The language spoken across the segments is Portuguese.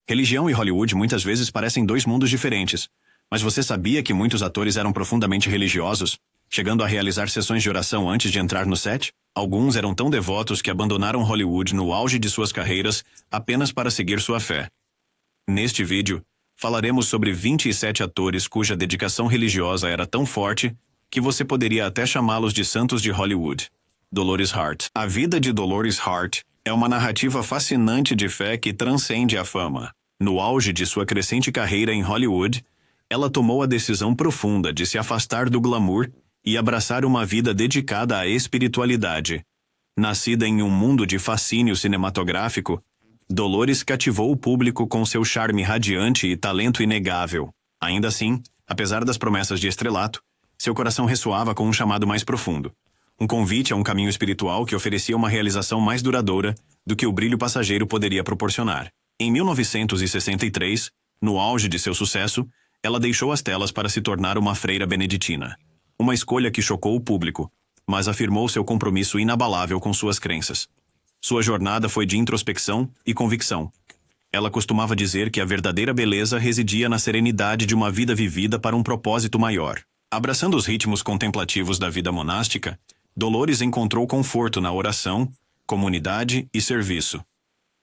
Religião e Hollywood muitas vezes parecem dois mundos diferentes, mas você sabia que muitos atores eram profundamente religiosos, chegando a realizar sessões de oração antes de entrar no set? Alguns eram tão devotos que abandonaram Hollywood no auge de suas carreiras apenas para seguir sua fé. Neste vídeo, falaremos sobre 27 atores cuja dedicação religiosa era tão forte que você poderia até chamá-los de santos de Hollywood. Dolores Hart. A vida de Dolores Hart é uma narrativa fascinante de fé que transcende a fama. No auge de sua crescente carreira em Hollywood, ela tomou a decisão profunda de se afastar do glamour e abraçar uma vida dedicada à espiritualidade. Nascida em um mundo de fascínio cinematográfico, Dolores cativou o público com seu charme radiante e talento inegável. Ainda assim, apesar das promessas de estrelato, seu coração ressoava com um chamado mais profundo. Um convite a um caminho espiritual que oferecia uma realização mais duradoura do que o brilho passageiro poderia proporcionar. Em 1963, no auge de seu sucesso, ela deixou as telas para se tornar uma freira beneditina. Uma escolha que chocou o público, mas afirmou seu compromisso inabalável com suas crenças. Sua jornada foi de introspecção e convicção. Ela costumava dizer que a verdadeira beleza residia na serenidade de uma vida vivida para um propósito maior. Abraçando os ritmos contemplativos da vida monástica, Dolores encontrou conforto na oração, comunidade e serviço.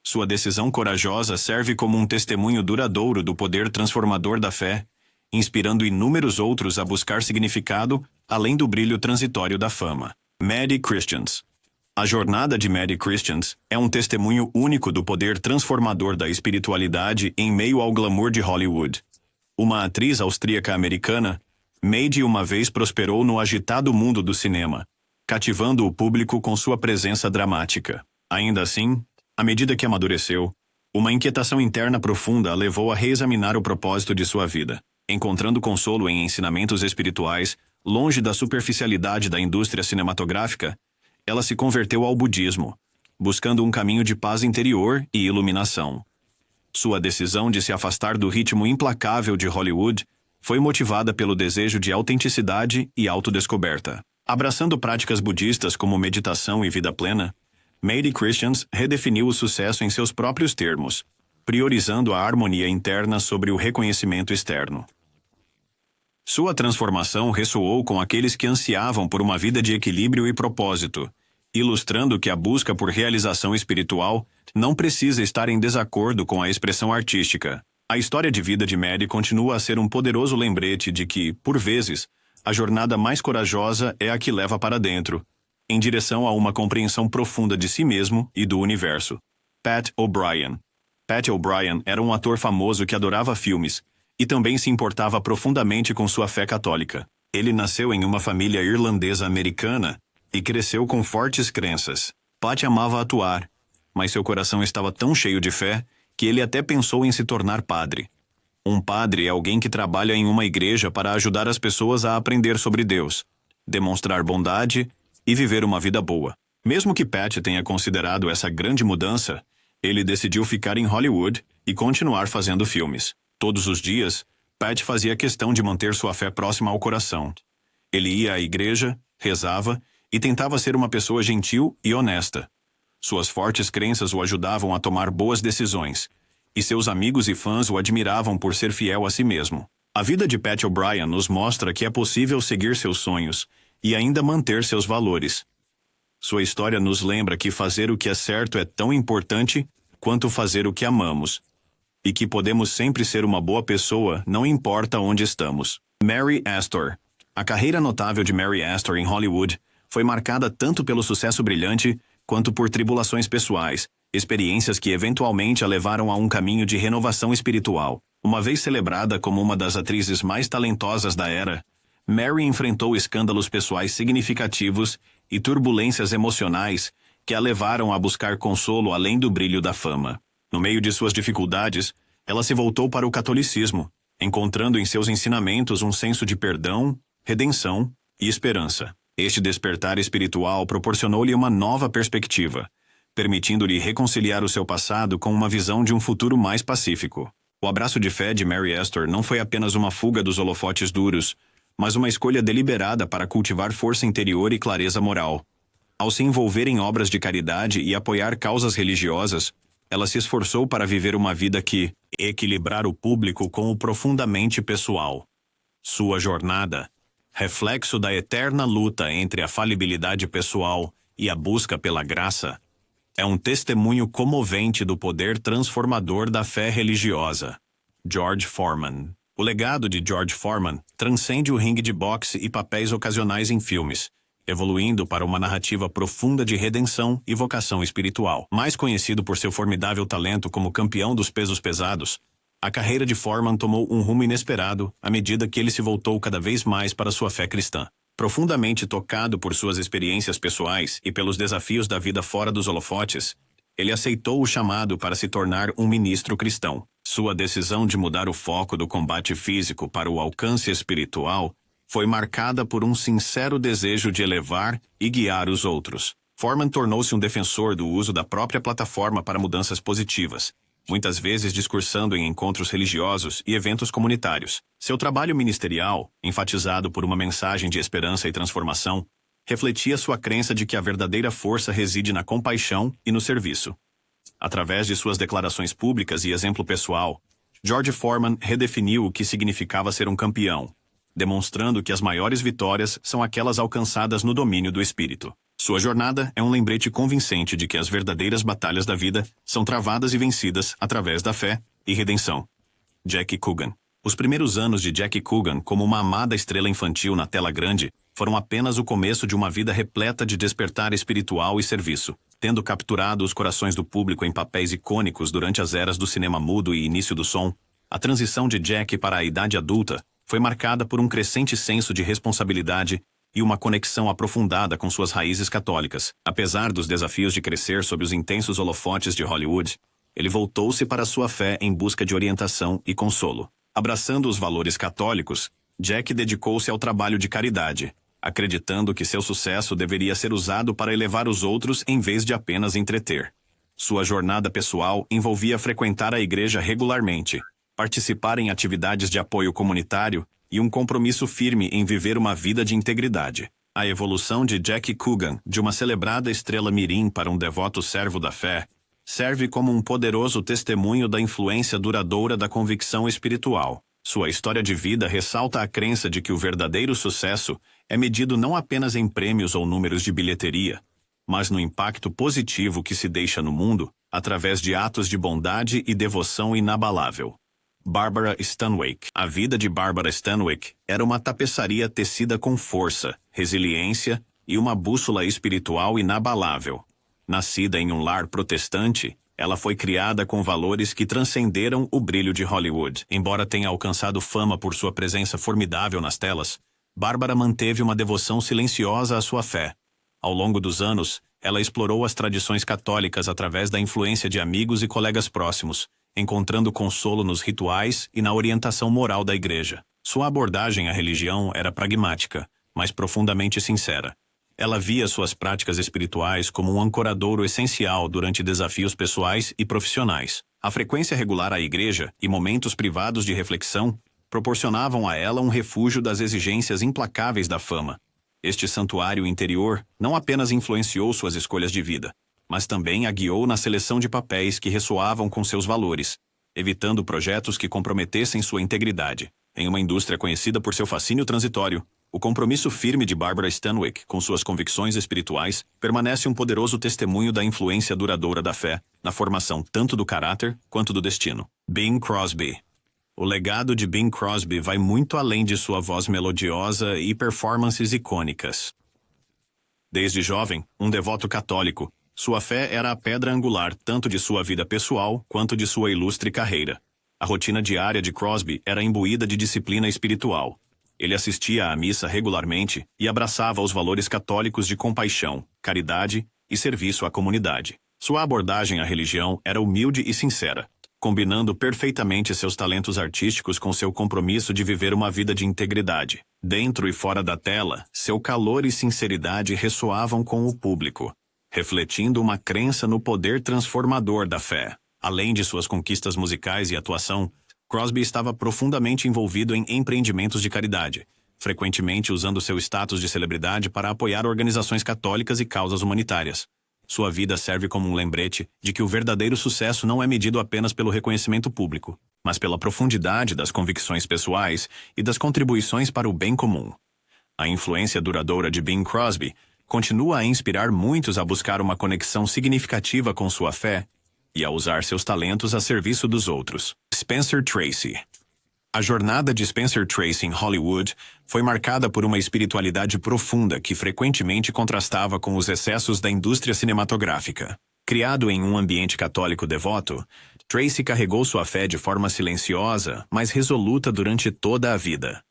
Sua decisão corajosa serve como um testemunho duradouro do poder transformador da fé, inspirando inúmeros outros a buscar significado além do brilho transitório da fama. Maddie Christians. A jornada de Maddie Christians é um testemunho único do poder transformador da espiritualidade em meio ao glamour de Hollywood. Uma atriz austríaca-americana, Maddie uma vez prosperou no agitado mundo do cinema, cativando o público com sua presença dramática. Ainda assim, à medida que amadureceu, uma inquietação interna profunda a levou a reexaminar o propósito de sua vida. Encontrando consolo em ensinamentos espirituais, longe da superficialidade da indústria cinematográfica, ela se converteu ao budismo, buscando um caminho de paz interior e iluminação. Sua decisão de se afastar do ritmo implacável de Hollywood foi motivada pelo desejo de autenticidade e autodescoberta. Abraçando práticas budistas como meditação e vida plena, Maddie Christians redefiniu o sucesso em seus próprios termos, priorizando a harmonia interna sobre o reconhecimento externo. Sua transformação ressoou com aqueles que ansiavam por uma vida de equilíbrio e propósito, ilustrando que a busca por realização espiritual não precisa estar em desacordo com a expressão artística. A história de vida de Maddie continua a ser um poderoso lembrete de que, por vezes, a jornada mais corajosa é a que leva para dentro, em direção a uma compreensão profunda de si mesmo e do universo. Pat O'Brien. Pat O'Brien era um ator famoso que adorava filmes e também se importava profundamente com sua fé católica. Ele nasceu em uma família irlandesa-americana e cresceu com fortes crenças. Pat amava atuar, mas seu coração estava tão cheio de fé que ele até pensou em se tornar padre. Um padre é alguém que trabalha em uma igreja para ajudar as pessoas a aprender sobre Deus, demonstrar bondade e viver uma vida boa. Mesmo que Pat tenha considerado essa grande mudança, ele decidiu ficar em Hollywood e continuar fazendo filmes. Todos os dias, Pat fazia questão de manter sua fé próxima ao coração. Ele ia à igreja, rezava e tentava ser uma pessoa gentil e honesta. Suas fortes crenças o ajudavam a tomar boas decisões, e seus amigos e fãs o admiravam por ser fiel a si mesmo. A vida de Pat O'Brien nos mostra que é possível seguir seus sonhos e ainda manter seus valores. Sua história nos lembra que fazer o que é certo é tão importante quanto fazer o que amamos, e que podemos sempre ser uma boa pessoa, não importa onde estamos. Mary Astor. A carreira notável de Mary Astor em Hollywood foi marcada tanto pelo sucesso brilhante quanto por tribulações pessoais, experiências que eventualmente a levaram a um caminho de renovação espiritual. Uma vez celebrada como uma das atrizes mais talentosas da era, Mary enfrentou escândalos pessoais significativos e turbulências emocionais que a levaram a buscar consolo além do brilho da fama. No meio de suas dificuldades, ela se voltou para o catolicismo, encontrando em seus ensinamentos um senso de perdão, redenção e esperança. Este despertar espiritual proporcionou-lhe uma nova perspectiva, permitindo-lhe reconciliar o seu passado com uma visão de um futuro mais pacífico. O abraço de fé de Mary Astor não foi apenas uma fuga dos holofotes duros, mas uma escolha deliberada para cultivar força interior e clareza moral. Ao se envolver em obras de caridade e apoiar causas religiosas, ela se esforçou para viver uma vida que equilibrar o público com o profundamente pessoal. Sua jornada, reflexo da eterna luta entre a falibilidade pessoal e a busca pela graça, é um testemunho comovente do poder transformador da fé religiosa. George Foreman. O legado de George Foreman transcende o ringue de boxe e papéis ocasionais em filmes, evoluindo para uma narrativa profunda de redenção e vocação espiritual. Mais conhecido por seu formidável talento como campeão dos pesos pesados, a carreira de Foreman tomou um rumo inesperado à medida que ele se voltou cada vez mais para sua fé cristã. Profundamente tocado por suas experiências pessoais e pelos desafios da vida fora dos holofotes, ele aceitou o chamado para se tornar um ministro cristão. Sua decisão de mudar o foco do combate físico para o alcance espiritual foi marcada por um sincero desejo de elevar e guiar os outros. Foreman tornou-se um defensor do uso da própria plataforma para mudanças positivas, muitas vezes discursando em encontros religiosos e eventos comunitários. Seu trabalho ministerial, enfatizado por uma mensagem de esperança e transformação, refletia sua crença de que a verdadeira força reside na compaixão e no serviço. Através de suas declarações públicas e exemplo pessoal, George Foreman redefiniu o que significava ser um campeão, demonstrando que as maiores vitórias são aquelas alcançadas no domínio do espírito. Sua jornada é um lembrete convincente de que as verdadeiras batalhas da vida são travadas e vencidas através da fé e redenção. Jackie Coogan. Os primeiros anos de Jackie Coogan como uma amada estrela infantil na tela grande foram apenas o começo de uma vida repleta de despertar espiritual e serviço. Tendo capturado os corações do público em papéis icônicos durante as eras do cinema mudo e início do som, a transição de Jackie para a idade adulta foi marcada por um crescente senso de responsabilidade e uma conexão aprofundada com suas raízes católicas. Apesar dos desafios de crescer sob os intensos holofotes de Hollywood, ele voltou-se para sua fé em busca de orientação e consolo. Abraçando os valores católicos, Jack dedicou-se ao trabalho de caridade, acreditando que seu sucesso deveria ser usado para elevar os outros em vez de apenas entreter. Sua jornada pessoal envolvia frequentar a igreja regularmente, participar em atividades de apoio comunitário e um compromisso firme em viver uma vida de integridade. A evolução de Jackie Coogan, de uma celebrada estrela mirim para um devoto servo da fé, serve como um poderoso testemunho da influência duradoura da convicção espiritual. Sua história de vida ressalta a crença de que o verdadeiro sucesso é medido não apenas em prêmios ou números de bilheteria, mas no impacto positivo que se deixa no mundo através de atos de bondade e devoção inabalável. Barbara Stanwyck. A vida de Barbara Stanwyck era uma tapeçaria tecida com força, resiliência e uma bússola espiritual inabalável. Nascida em um lar protestante, ela foi criada com valores que transcenderam o brilho de Hollywood. Embora tenha alcançado fama por sua presença formidável nas telas, Bárbara manteve uma devoção silenciosa à sua fé. Ao longo dos anos, ela explorou as tradições católicas através da influência de amigos e colegas próximos, encontrando consolo nos rituais e na orientação moral da igreja. Sua abordagem à religião era pragmática, mas profundamente sincera. Ela via suas práticas espirituais como um ancoradouro essencial durante desafios pessoais e profissionais. A frequência regular à igreja e momentos privados de reflexão proporcionavam a ela um refúgio das exigências implacáveis da fama. Este santuário interior não apenas influenciou suas escolhas de vida, mas também a guiou na seleção de papéis que ressoavam com seus valores, evitando projetos que comprometessem sua integridade. Em uma indústria conhecida por seu fascínio transitório, o compromisso firme de Barbara Stanwyck com suas convicções espirituais permanece um poderoso testemunho da influência duradoura da fé na formação tanto do caráter quanto do destino. Bing Crosby. O legado de Bing Crosby vai muito além de sua voz melodiosa e performances icônicas. Desde jovem, um devoto católico, sua fé era a pedra angular tanto de sua vida pessoal quanto de sua ilustre carreira. A rotina diária de Crosby era imbuída de disciplina espiritual. Ele assistia à missa regularmente e abraçava os valores católicos de compaixão, caridade e serviço à comunidade. Sua abordagem à religião era humilde e sincera, combinando perfeitamente seus talentos artísticos com seu compromisso de viver uma vida de integridade. Dentro e fora da tela, seu calor e sinceridade ressoavam com o público, refletindo uma crença no poder transformador da fé. Além de suas conquistas musicais e atuação, Crosby estava profundamente envolvido em empreendimentos de caridade, frequentemente usando seu status de celebridade para apoiar organizações católicas e causas humanitárias. Sua vida serve como um lembrete de que o verdadeiro sucesso não é medido apenas pelo reconhecimento público, mas pela profundidade das convicções pessoais e das contribuições para o bem comum. A influência duradoura de Bing Crosby continua a inspirar muitos a buscar uma conexão significativa com sua fé e a usar seus talentos a serviço dos outros. Spencer Tracy. A jornada de Spencer Tracy em Hollywood foi marcada por uma espiritualidade profunda que frequentemente contrastava com os excessos da indústria cinematográfica. Criado em um ambiente católico devoto, Tracy carregou sua fé de forma silenciosa, mas resoluta durante toda a vida.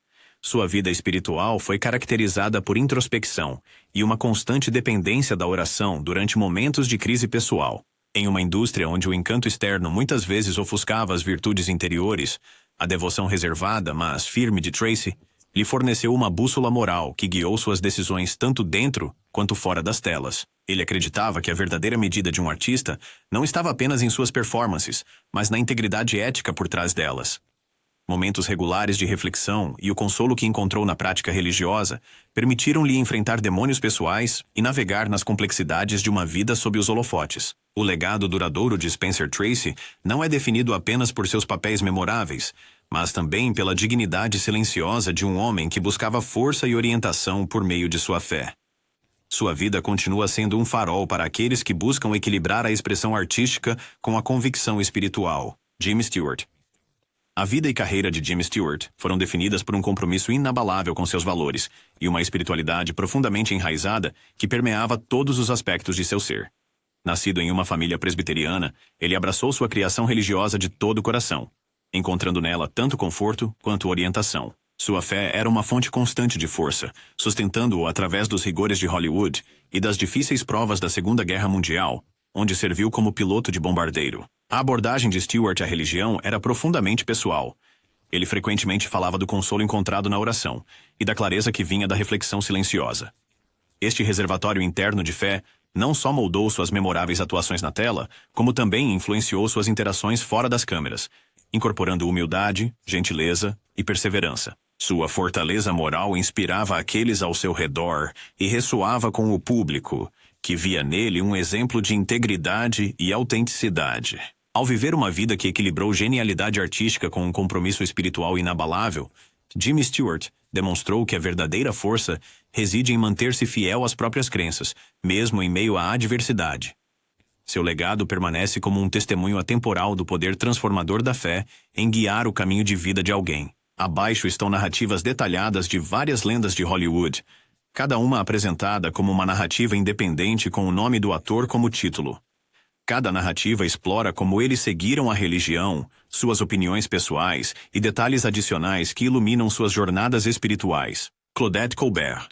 Sua vida espiritual foi caracterizada por introspecção e uma constante dependência da oração durante momentos de crise pessoal. Em uma indústria onde o encanto externo muitas vezes ofuscava as virtudes interiores, a devoção reservada, mas firme de Tracy lhe forneceu uma bússola moral que guiou suas decisões tanto dentro quanto fora das telas. Ele acreditava que a verdadeira medida de um artista não estava apenas em suas performances, mas na integridade ética por trás delas. Momentos regulares de reflexão e o consolo que encontrou na prática religiosa permitiram-lhe enfrentar demônios pessoais e navegar nas complexidades de uma vida sob os holofotes. O legado duradouro de Spencer Tracy não é definido apenas por seus papéis memoráveis, mas também pela dignidade silenciosa de um homem que buscava força e orientação por meio de sua fé. Sua vida continua sendo um farol para aqueles que buscam equilibrar a expressão artística com a convicção espiritual. Jimmy Stewart. A vida e carreira de Jimmy Stewart foram definidas por um compromisso inabalável com seus valores e uma espiritualidade profundamente enraizada que permeava todos os aspectos de seu ser. Nascido em uma família presbiteriana, ele abraçou sua criação religiosa de todo o coração, encontrando nela tanto conforto quanto orientação. Sua fé era uma fonte constante de força, sustentando-o através dos rigores de Hollywood e das difíceis provas da Segunda Guerra Mundial, onde serviu como piloto de bombardeiro. A abordagem de Stewart à religião era profundamente pessoal. Ele frequentemente falava do consolo encontrado na oração e da clareza que vinha da reflexão silenciosa. Este reservatório interno de fé não só moldou suas memoráveis atuações na tela, como também influenciou suas interações fora das câmeras, incorporando humildade, gentileza e perseverança. Sua fortaleza moral inspirava aqueles ao seu redor e ressoava com o público, que via nele um exemplo de integridade e autenticidade. Ao viver uma vida que equilibrou genialidade artística com um compromisso espiritual inabalável, Jimmy Stewart demonstrou que a verdadeira força reside em manter-se fiel às próprias crenças, mesmo em meio à adversidade. Seu legado permanece como um testemunho atemporal do poder transformador da fé em guiar o caminho de vida de alguém. Abaixo estão narrativas detalhadas de várias lendas de Hollywood, cada uma apresentada como uma narrativa independente com o nome do ator como título. Cada narrativa explora como eles seguiram a religião, suas opiniões pessoais e detalhes adicionais que iluminam suas jornadas espirituais. Claudette Colbert.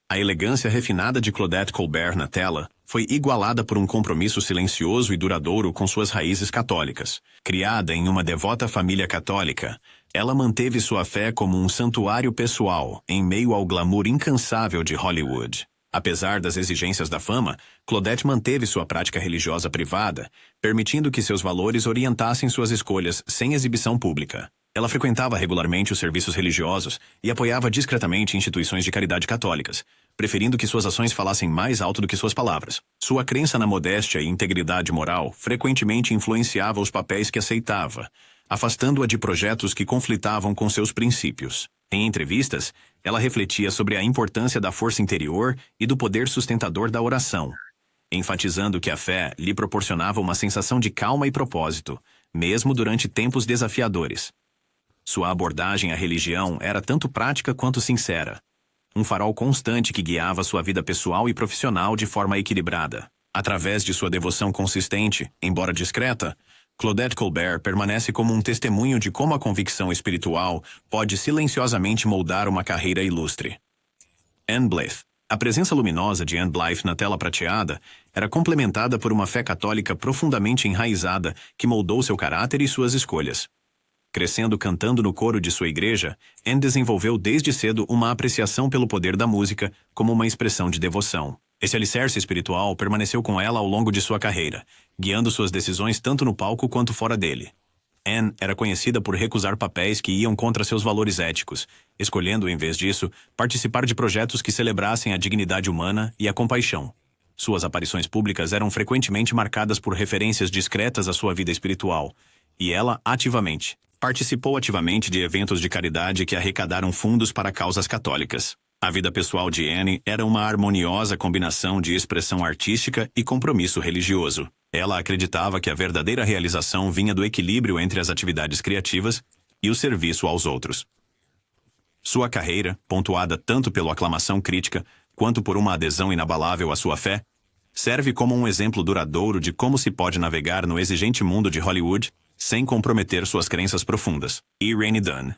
A elegância refinada de Claudette Colbert na tela foi igualada por um compromisso silencioso e duradouro com suas raízes católicas. Criada em uma devota família católica, ela manteve sua fé como um santuário pessoal em meio ao glamour incansável de Hollywood. Apesar das exigências da fama, Claudette manteve sua prática religiosa privada, permitindo que seus valores orientassem suas escolhas sem exibição pública. Ela frequentava regularmente os serviços religiosos e apoiava discretamente instituições de caridade católicas, preferindo que suas ações falassem mais alto do que suas palavras. Sua crença na modéstia e integridade moral frequentemente influenciava os papéis que aceitava, afastando-a de projetos que conflitavam com seus princípios. Em entrevistas, ela refletia sobre a importância da força interior e do poder sustentador da oração, enfatizando que a fé lhe proporcionava uma sensação de calma e propósito, mesmo durante tempos desafiadores. Sua abordagem à religião era tanto prática quanto sincera, um farol constante que guiava sua vida pessoal e profissional de forma equilibrada. Através de sua devoção consistente, embora discreta, Claudette Colbert permanece como um testemunho de como a convicção espiritual pode silenciosamente moldar uma carreira ilustre. Anne Blyth. A presença luminosa de Anne Blyth na tela prateada era complementada por uma fé católica profundamente enraizada que moldou seu caráter e suas escolhas. Crescendo cantando no coro de sua igreja, Anne desenvolveu desde cedo uma apreciação pelo poder da música como uma expressão de devoção. Esse alicerce espiritual permaneceu com ela ao longo de sua carreira, guiando suas decisões tanto no palco quanto fora dele. Anne era conhecida por recusar papéis que iam contra seus valores éticos, escolhendo, em vez disso, participar de projetos que celebrassem a dignidade humana e a compaixão. Suas aparições públicas eram frequentemente marcadas por referências discretas à sua vida espiritual, e ela participou ativamente de eventos de caridade que arrecadaram fundos para causas católicas. A vida pessoal de Anne era uma harmoniosa combinação de expressão artística e compromisso religioso. Ela acreditava que a verdadeira realização vinha do equilíbrio entre as atividades criativas e o serviço aos outros. Sua carreira, pontuada tanto pela aclamação crítica quanto por uma adesão inabalável à sua fé, serve como um exemplo duradouro de como se pode navegar no exigente mundo de Hollywood sem comprometer suas crenças profundas. Irene Dunne.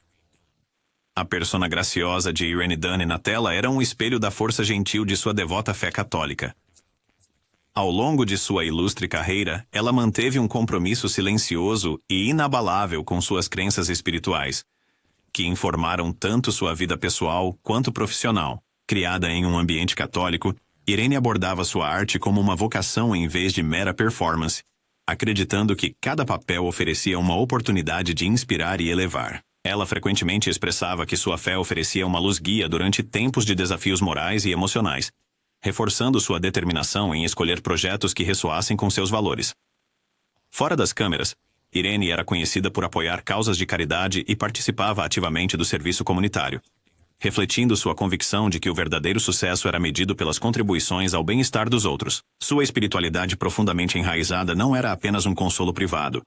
A persona graciosa de Irene Dunne na tela era um espelho da força gentil de sua devota fé católica. Ao longo de sua ilustre carreira, ela manteve um compromisso silencioso e inabalável com suas crenças espirituais, que informaram tanto sua vida pessoal quanto profissional. Criada em um ambiente católico, Irene abordava sua arte como uma vocação em vez de mera performance, acreditando que cada papel oferecia uma oportunidade de inspirar e elevar. Ela frequentemente expressava que sua fé oferecia uma luz guia durante tempos de desafios morais e emocionais, reforçando sua determinação em escolher projetos que ressoassem com seus valores. Fora das câmeras, Irene era conhecida por apoiar causas de caridade e participava ativamente do serviço comunitário, refletindo sua convicção de que o verdadeiro sucesso era medido pelas contribuições ao bem-estar dos outros. Sua espiritualidade profundamente enraizada não era apenas um consolo privado,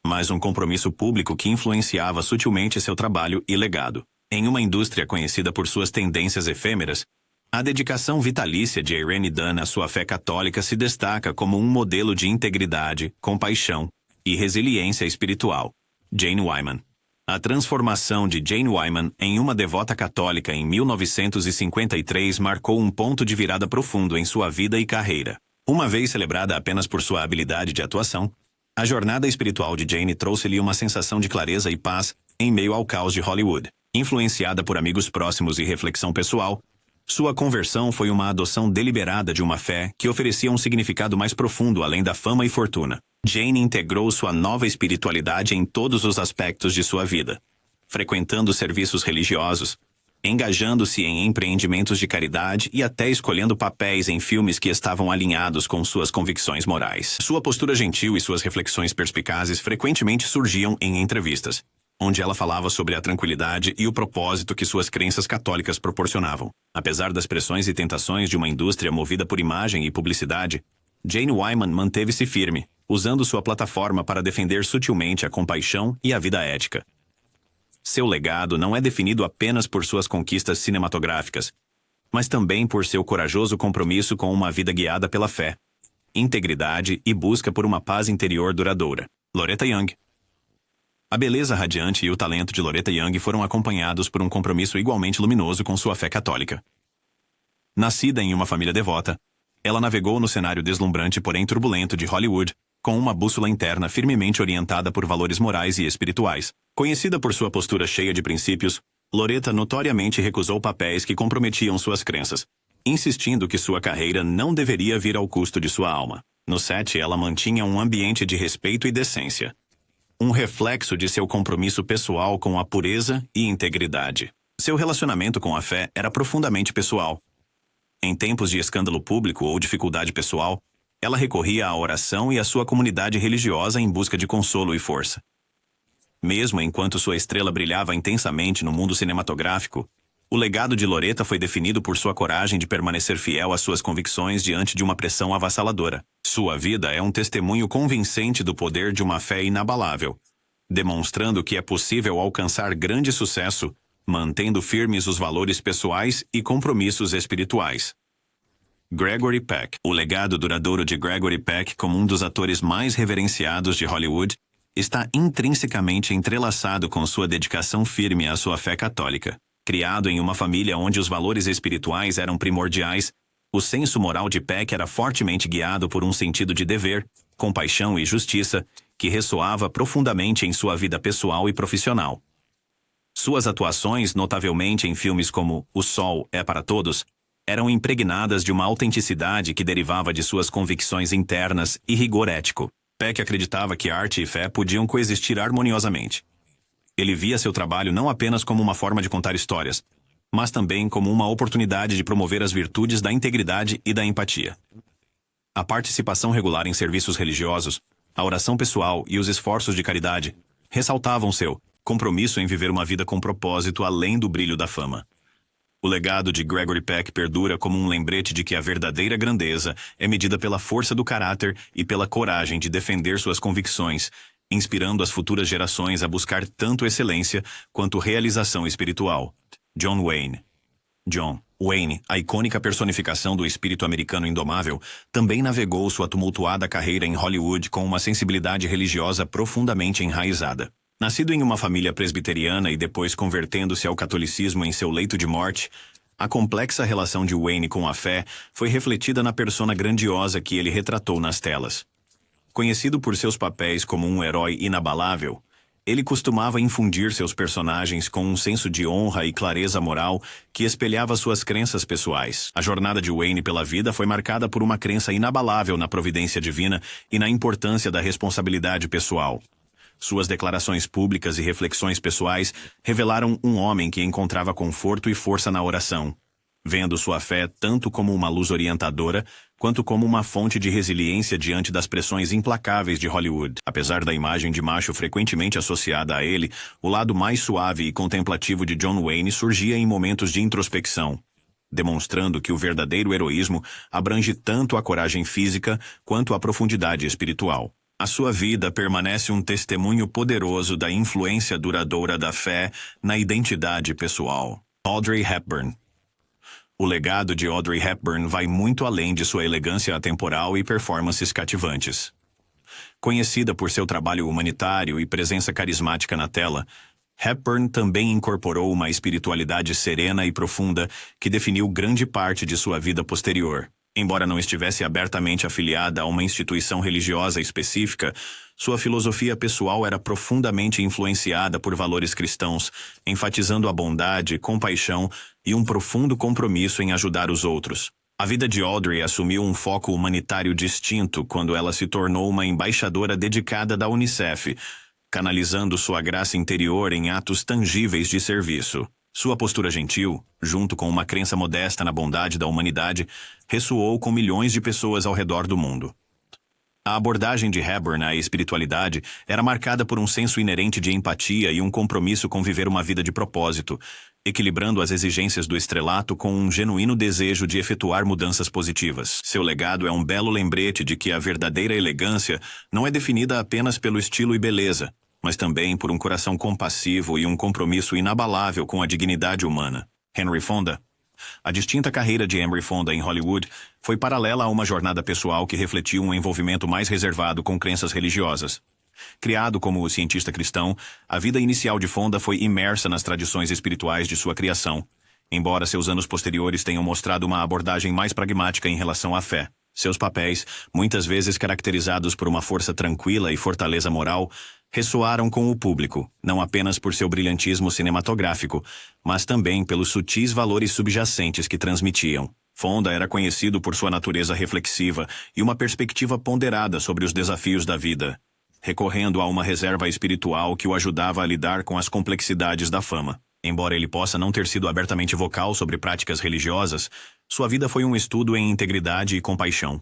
mas um compromisso público que influenciava sutilmente seu trabalho e legado. Em uma indústria conhecida por suas tendências efêmeras, a dedicação vitalícia de Irene Dunne à sua fé católica se destaca como um modelo de integridade, compaixão e resiliência espiritual. Jane Wyman. A transformação de Jane Wyman em uma devota católica em 1953 marcou um ponto de virada profundo em sua vida e carreira. Uma vez celebrada apenas por sua habilidade de atuação, a jornada espiritual de Jane trouxe-lhe uma sensação de clareza e paz em meio ao caos de Hollywood. Influenciada por amigos próximos e reflexão pessoal, sua conversão foi uma adoção deliberada de uma fé que oferecia um significado mais profundo além da fama e fortuna. Jane integrou sua nova espiritualidade em todos os aspectos de sua vida, frequentando serviços religiosos, engajando-se em empreendimentos de caridade e até escolhendo papéis em filmes que estavam alinhados com suas convicções morais. Sua postura gentil e suas reflexões perspicazes frequentemente surgiam em entrevistas, onde ela falava sobre a tranquilidade e o propósito que suas crenças católicas proporcionavam. Apesar das pressões e tentações de uma indústria movida por imagem e publicidade, Jane Wyman manteve-se firme, usando sua plataforma para defender sutilmente a compaixão e a vida ética. Seu legado não é definido apenas por suas conquistas cinematográficas, mas também por seu corajoso compromisso com uma vida guiada pela fé, integridade e busca por uma paz interior duradoura. Loretta Young. A beleza radiante e o talento de Loretta Young foram acompanhados por um compromisso igualmente luminoso com sua fé católica. Nascida em uma família devota, ela navegou no cenário deslumbrante porém turbulento de Hollywood, com uma bússola interna firmemente orientada por valores morais e espirituais. Conhecida por sua postura cheia de princípios, Loretta notoriamente recusou papéis que comprometiam suas crenças, insistindo que sua carreira não deveria vir ao custo de sua alma. No set, ela mantinha um ambiente de respeito e decência, um reflexo de seu compromisso pessoal com a pureza e integridade. Seu relacionamento com a fé era profundamente pessoal. Em tempos de escândalo público ou dificuldade pessoal, ela recorria à oração e à sua comunidade religiosa em busca de consolo e força. Mesmo enquanto sua estrela brilhava intensamente no mundo cinematográfico, o legado de Loretta foi definido por sua coragem de permanecer fiel às suas convicções diante de uma pressão avassaladora. Sua vida é um testemunho convincente do poder de uma fé inabalável, demonstrando que é possível alcançar grande sucesso, mantendo firmes os valores pessoais e compromissos espirituais. Gregory Peck. O legado duradouro de Gregory Peck como um dos atores mais reverenciados de Hollywood está intrinsecamente entrelaçado com sua dedicação firme à sua fé católica. Criado em uma família onde os valores espirituais eram primordiais, o senso moral de Peck era fortemente guiado por um sentido de dever, compaixão e justiça que ressoava profundamente em sua vida pessoal e profissional. Suas atuações, notavelmente em filmes como O Sol é para Todos, eram impregnadas de uma autenticidade que derivava de suas convicções internas e rigor ético. Peck acreditava que arte e fé podiam coexistir harmoniosamente. Ele via seu trabalho não apenas como uma forma de contar histórias, mas também como uma oportunidade de promover as virtudes da integridade e da empatia. A participação regular em serviços religiosos, a oração pessoal e os esforços de caridade ressaltavam seu compromisso em viver uma vida com propósito além do brilho da fama. O legado de Gregory Peck perdura como um lembrete de que a verdadeira grandeza é medida pela força do caráter e pela coragem de defender suas convicções, inspirando as futuras gerações a buscar tanto excelência quanto realização espiritual. John Wayne. John Wayne, a icônica personificação do espírito americano indomável, também navegou sua tumultuada carreira em Hollywood com uma sensibilidade religiosa profundamente enraizada. Nascido em uma família presbiteriana e depois convertendo-se ao catolicismo em seu leito de morte, a complexa relação de Wayne com a fé foi refletida na persona grandiosa que ele retratou nas telas. Conhecido por seus papéis como um herói inabalável, ele costumava infundir seus personagens com um senso de honra e clareza moral que espelhava suas crenças pessoais. A jornada de Wayne pela vida foi marcada por uma crença inabalável na providência divina e na importância da responsabilidade pessoal. Suas declarações públicas e reflexões pessoais revelaram um homem que encontrava conforto e força na oração, vendo sua fé tanto como uma luz orientadora, quanto como uma fonte de resiliência diante das pressões implacáveis de Hollywood. Apesar da imagem de macho frequentemente associada a ele, o lado mais suave e contemplativo de John Wayne surgia em momentos de introspecção, demonstrando que o verdadeiro heroísmo abrange tanto a coragem física quanto a profundidade espiritual. A sua vida permanece um testemunho poderoso da influência duradoura da fé na identidade pessoal. Audrey Hepburn. O legado de Audrey Hepburn vai muito além de sua elegância atemporal e performances cativantes. Conhecida por seu trabalho humanitário e presença carismática na tela, Hepburn também incorporou uma espiritualidade serena e profunda que definiu grande parte de sua vida posterior. Embora não estivesse abertamente afiliada a uma instituição religiosa específica, sua filosofia pessoal era profundamente influenciada por valores cristãos, enfatizando a bondade, compaixão e um profundo compromisso em ajudar os outros. A vida de Audrey assumiu um foco humanitário distinto quando ela se tornou uma embaixadora dedicada da UNICEF, canalizando sua graça interior em atos tangíveis de serviço. Sua postura gentil, junto com uma crença modesta na bondade da humanidade, ressoou com milhões de pessoas ao redor do mundo. A abordagem de Hepburn à espiritualidade era marcada por um senso inerente de empatia e um compromisso com viver uma vida de propósito, equilibrando as exigências do estrelato com um genuíno desejo de efetuar mudanças positivas. Seu legado é um belo lembrete de que a verdadeira elegância não é definida apenas pelo estilo e beleza, mas também por um coração compassivo e um compromisso inabalável com a dignidade humana. Henry Fonda. A distinta carreira de Henry Fonda em Hollywood foi paralela a uma jornada pessoal que refletiu um envolvimento mais reservado com crenças religiosas. Criado como cientista cristão, a vida inicial de Fonda foi imersa nas tradições espirituais de sua criação, embora seus anos posteriores tenham mostrado uma abordagem mais pragmática em relação à fé. Seus papéis, muitas vezes caracterizados por uma força tranquila e fortaleza moral, ressoaram com o público, não apenas por seu brilhantismo cinematográfico, mas também pelos sutis valores subjacentes que transmitiam. Fonda era conhecido por sua natureza reflexiva e uma perspectiva ponderada sobre os desafios da vida, recorrendo a uma reserva espiritual que o ajudava a lidar com as complexidades da fama. Embora ele possa não ter sido abertamente vocal sobre práticas religiosas, sua vida foi um estudo em integridade e compaixão.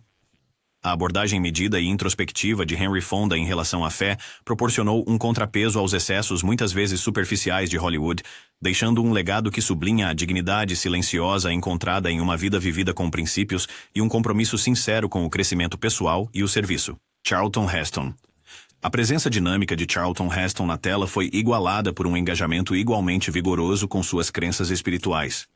A abordagem medida e introspectiva de Henry Fonda em relação à fé proporcionou um contrapeso aos excessos muitas vezes superficiais de Hollywood, deixando um legado que sublinha a dignidade silenciosa encontrada em uma vida vivida com princípios e um compromisso sincero com o crescimento pessoal e o serviço. Charlton Heston. A presença dinâmica de Charlton Heston na tela foi igualada por um engajamento igualmente vigoroso com suas crenças espirituais.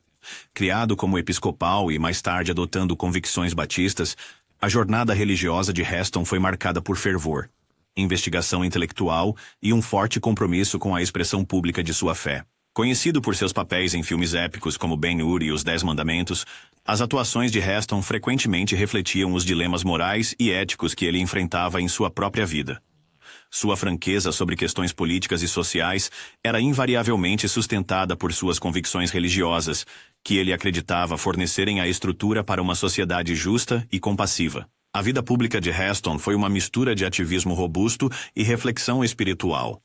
Criado como episcopal e mais tarde adotando convicções batistas, a jornada religiosa de Heston foi marcada por fervor, investigação intelectual e um forte compromisso com a expressão pública de sua fé. Conhecido por seus papéis em filmes épicos como Ben-Hur e Os 10 Mandamentos, as atuações de Heston frequentemente refletiam os dilemas morais e éticos que ele enfrentava em sua própria vida. Sua franqueza sobre questões políticas e sociais era invariavelmente sustentada por suas convicções religiosas, que ele acreditava fornecerem a estrutura para uma sociedade justa e compassiva. A vida pública de Heston foi uma mistura de ativismo robusto e reflexão espiritual.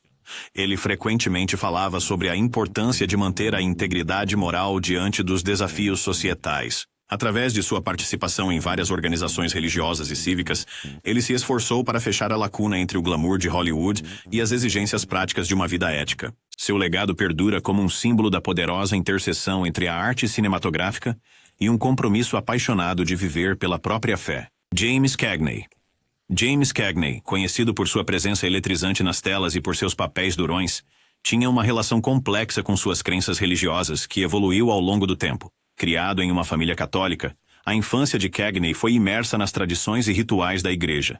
Ele frequentemente falava sobre a importância de manter a integridade moral diante dos desafios societais. Através de sua participação em várias organizações religiosas e cívicas, ele se esforçou para fechar a lacuna entre o glamour de Hollywood e as exigências práticas de uma vida ética. Seu legado perdura como um símbolo da poderosa interseção entre a arte cinematográfica e um compromisso apaixonado de viver pela própria fé. James Cagney. James Cagney, conhecido por sua presença eletrizante nas telas e por seus papéis durões, tinha uma relação complexa com suas crenças religiosas que evoluiu ao longo do tempo. Criado em uma família católica, a infância de Cagney foi imersa nas tradições e rituais da igreja.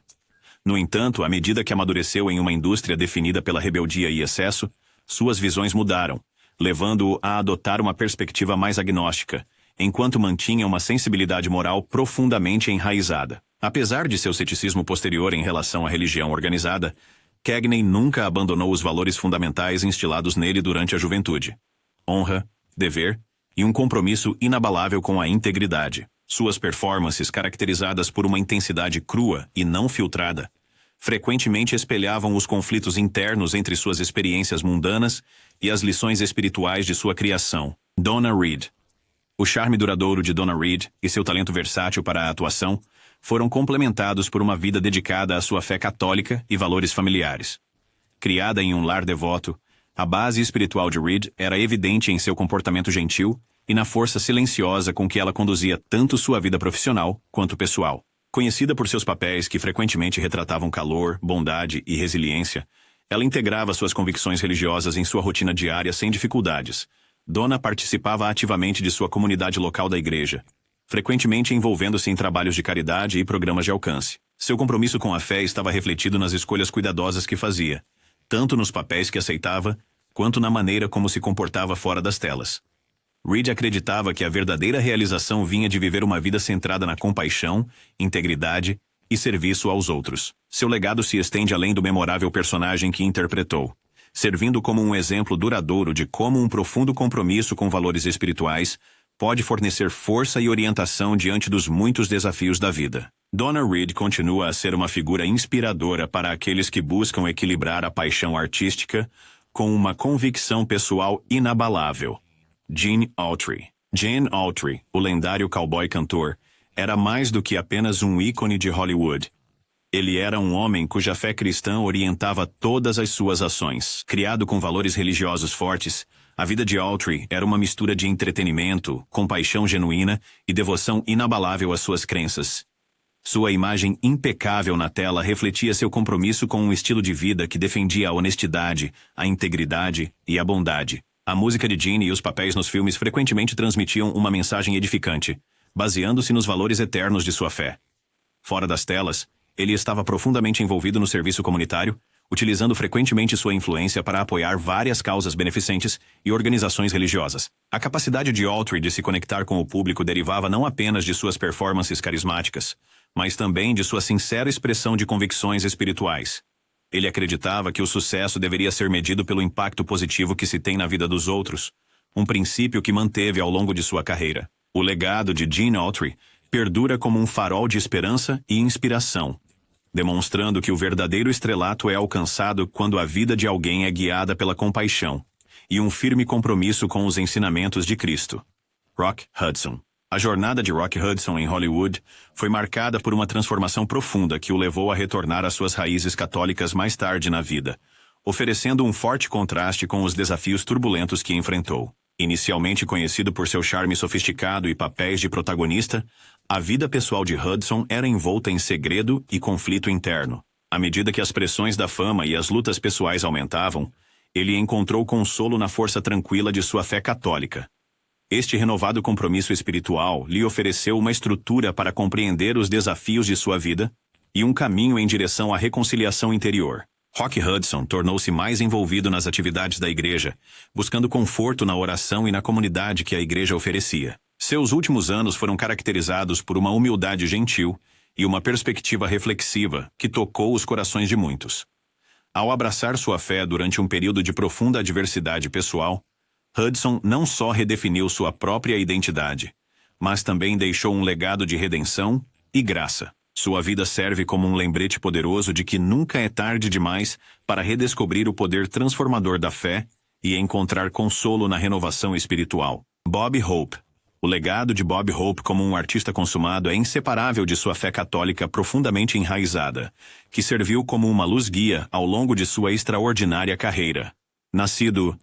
No entanto, à medida que amadureceu em uma indústria definida pela rebeldia e excesso, suas visões mudaram, levando-o a adotar uma perspectiva mais agnóstica, enquanto mantinha uma sensibilidade moral profundamente enraizada. Apesar de seu ceticismo posterior em relação à religião organizada, Cagney nunca abandonou os valores fundamentais instilados nele durante a juventude: honra, dever e um compromisso inabalável com a integridade. Suas performances, caracterizadas por uma intensidade crua e não filtrada, frequentemente espelhavam os conflitos internos entre suas experiências mundanas e as lições espirituais de sua criação. Donna Reed. O charme duradouro de Donna Reed e seu talento versátil para a atuação foram complementados por uma vida dedicada à sua fé católica e valores familiares. Criada em um lar devoto, a base espiritual de Reed era evidente em seu comportamento gentil e na força silenciosa com que ela conduzia tanto sua vida profissional quanto pessoal. Conhecida por seus papéis que frequentemente retratavam calor, bondade e resiliência, ela integrava suas convicções religiosas em sua rotina diária sem dificuldades. Donna participava ativamente de sua comunidade local da igreja, frequentemente envolvendo-se em trabalhos de caridade e programas de alcance. Seu compromisso com a fé estava refletido nas escolhas cuidadosas que fazia, tanto nos papéis que aceitava, quanto na maneira como se comportava fora das telas. Reed acreditava que a verdadeira realização vinha de viver uma vida centrada na compaixão, integridade e serviço aos outros. Seu legado se estende além do memorável personagem que interpretou, servindo como um exemplo duradouro de como um profundo compromisso com valores espirituais pode fornecer força e orientação diante dos muitos desafios da vida. Donna Reed continua a ser uma figura inspiradora para aqueles que buscam equilibrar a paixão artística com uma convicção pessoal inabalável. Gene Autry. Gene Autry, o lendário cowboy-cantor, era mais do que apenas um ícone de Hollywood. Ele era um homem cuja fé cristã orientava todas as suas ações. Criado com valores religiosos fortes, a vida de Autry era uma mistura de entretenimento, compaixão genuína e devoção inabalável às suas crenças. Sua imagem impecável na tela refletia seu compromisso com um estilo de vida que defendia a honestidade, a integridade e a bondade. A música de Gene e os papéis nos filmes frequentemente transmitiam uma mensagem edificante, baseando-se nos valores eternos de sua fé. Fora das telas, ele estava profundamente envolvido no serviço comunitário, utilizando frequentemente sua influência para apoiar várias causas beneficentes e organizações religiosas. A capacidade de Autry de se conectar com o público derivava não apenas de suas performances carismáticas, mas também de sua sincera expressão de convicções espirituais. Ele acreditava que o sucesso deveria ser medido pelo impacto positivo que se tem na vida dos outros, um princípio que manteve ao longo de sua carreira. O legado de Gene Autry perdura como um farol de esperança e inspiração, demonstrando que o verdadeiro estrelato é alcançado quando a vida de alguém é guiada pela compaixão e um firme compromisso com os ensinamentos de Cristo. Rock Hudson. A jornada de Rock Hudson em Hollywood foi marcada por uma transformação profunda que o levou a retornar às suas raízes católicas mais tarde na vida, oferecendo um forte contraste com os desafios turbulentos que enfrentou. Inicialmente conhecido por seu charme sofisticado e papéis de protagonista, a vida pessoal de Hudson era envolta em segredo e conflito interno. À medida que as pressões da fama e as lutas pessoais aumentavam, ele encontrou consolo na força tranquila de sua fé católica. Este renovado compromisso espiritual lhe ofereceu uma estrutura para compreender os desafios de sua vida e um caminho em direção à reconciliação interior. Rock Hudson tornou-se mais envolvido nas atividades da igreja, buscando conforto na oração e na comunidade que a igreja oferecia. Seus últimos anos foram caracterizados por uma humildade gentil e uma perspectiva reflexiva que tocou os corações de muitos. Ao abraçar sua fé durante um período de profunda adversidade pessoal, Hudson não só redefiniu sua própria identidade, mas também deixou um legado de redenção e graça. Sua vida serve como um lembrete poderoso de que nunca é tarde demais para redescobrir o poder transformador da fé e encontrar consolo na renovação espiritual. Bob Hope. O legado de Bob Hope como um artista consumado é inseparável de sua fé católica profundamente enraizada, que serviu como uma luz-guia ao longo de sua extraordinária carreira. Nascido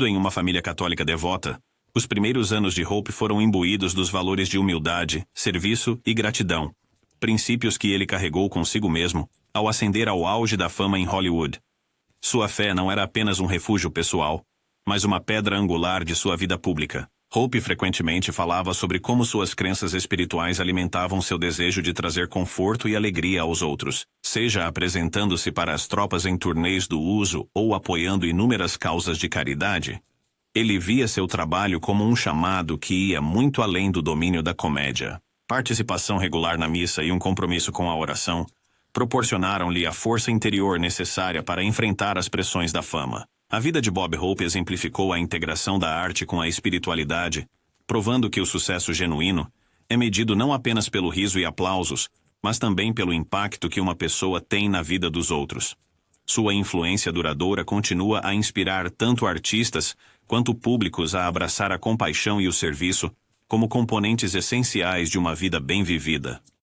em uma família católica devota, os primeiros anos de Hope foram imbuídos dos valores de humildade, serviço e gratidão, princípios que ele carregou consigo mesmo ao ascender ao auge da fama em Hollywood. Sua fé não era apenas um refúgio pessoal, mas uma pedra angular de sua vida pública. Hope frequentemente falava sobre como suas crenças espirituais alimentavam seu desejo de trazer conforto e alegria aos outros, seja apresentando-se para as tropas em turnês do uso ou apoiando inúmeras causas de caridade. Ele via seu trabalho como um chamado que ia muito além do domínio da comédia. Participação regular na missa e um compromisso com a oração proporcionaram-lhe a força interior necessária para enfrentar as pressões da fama. A vida de Bob Hope exemplificou a integração da arte com a espiritualidade, provando que o sucesso genuíno é medido não apenas pelo riso e aplausos, mas também pelo impacto que uma pessoa tem na vida dos outros. Sua influência duradoura continua a inspirar tanto artistas quanto públicos a abraçar a compaixão e o serviço como componentes essenciais de uma vida bem vivida.